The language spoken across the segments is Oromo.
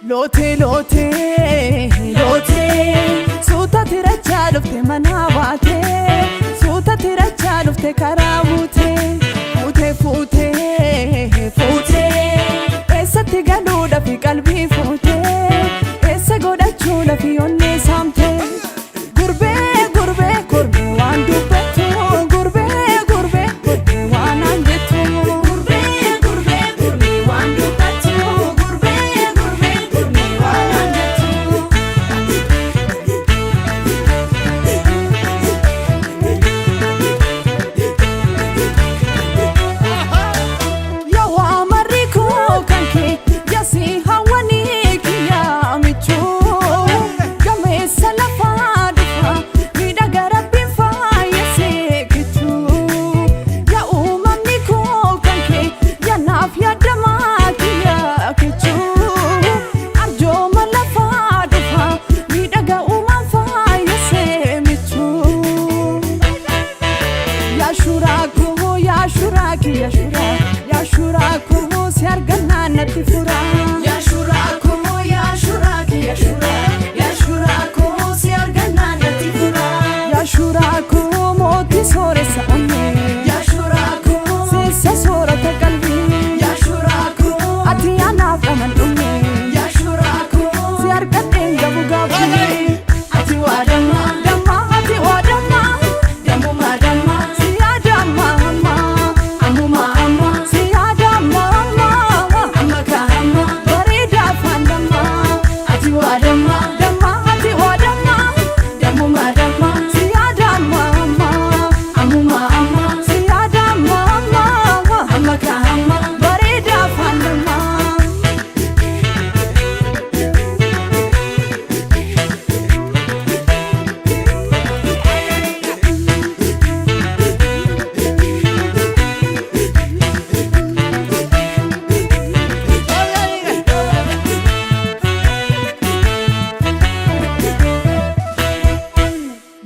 Lote lote lote suuta tirachaa dhufte mana baate suuta tirachaa dhufte karaa buute fuute fuute fuute eessatti galuudhaaf qalbii fuute eessa godhachuudhaaf onnee saamte gurbee gurbee gurbee waan dubbattu gurbee gurbee gurbee waan anjettu gurbee gurbee gurbee waan dubbattu gurbee gurbee gurbee waan anjettu yawa mariko kanke yasi hawani kiyamichu game salafa dufa vida garabin fa yesekitu ya umamiko kanke ya nafya dama kiyakichu arjo malafa dufa vida ga umam fa yesemichu ya shuraku ya shuraki ya shura ya shuraku siargana natifura ya shuraku ya shuraki ya shura ya shuraku siargana natifura ya shuraku moti sore saone ya shuraku sisa sora ta qalbi ya shuraku ati ana faman dumme ya shuraku siargana gabu gabu ati wadama dama ati wadama damu madama siadama amma amuma amma siadama amma amma kahama barida fandama ati wadama dama ati wadama damu madama siadama amma amuma amma siadama amma amma kahama barida fandama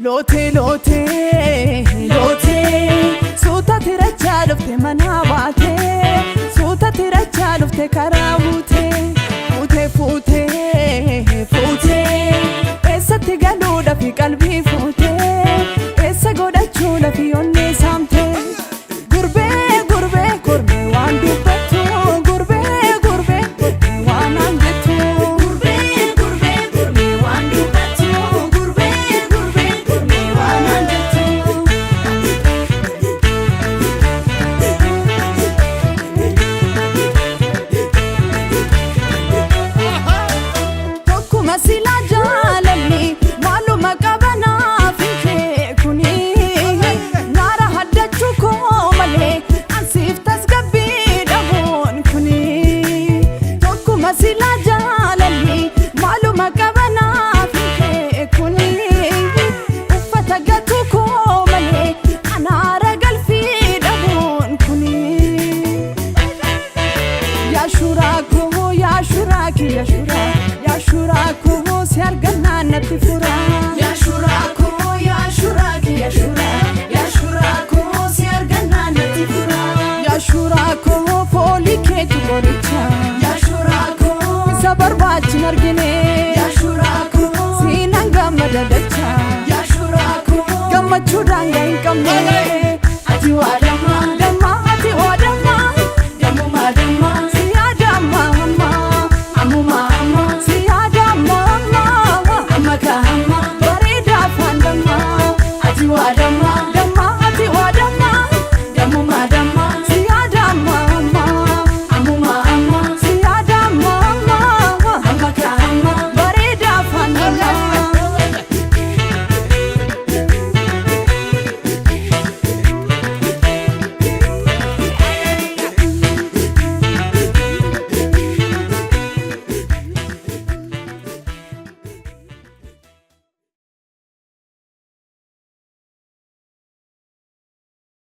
Lote lote lote suuta tirachaa dhufte mana baate suuta tirachaa dhufte karaa buute fuute fuute fuute eessatti galuudhaaf qalbii fuute eessa godhachuudhaaf onnee saamte gurbee gurbee gurbee waan dubbattu gurbee gurbee gurbee waan anjettu gurbee gurbee gurbee waan dubbattu gurbee gurbee gurbee waan anjettu tokkuma silaa jaalalli maaluma qabanaaf hin kuni naara haddachuu koo malee ansiif tasgabbii dhabuun kuni tokkuma silaa jaalalli maaluma qabanaaf hin kuni uffata gatuu koo malee anaara galfii dhabuun kuni ya shuraku ya shuraki ya shura ya shuraku siargana natifura ya shuraku ya shuraki ya shura ya shuraku siargana natifura ya shuraku foli keetu goricha ya shuraku sabarbachin argine ya shuraku sinan gammada dacha ya shuraku gammachuudhaan hin qabne ati waadama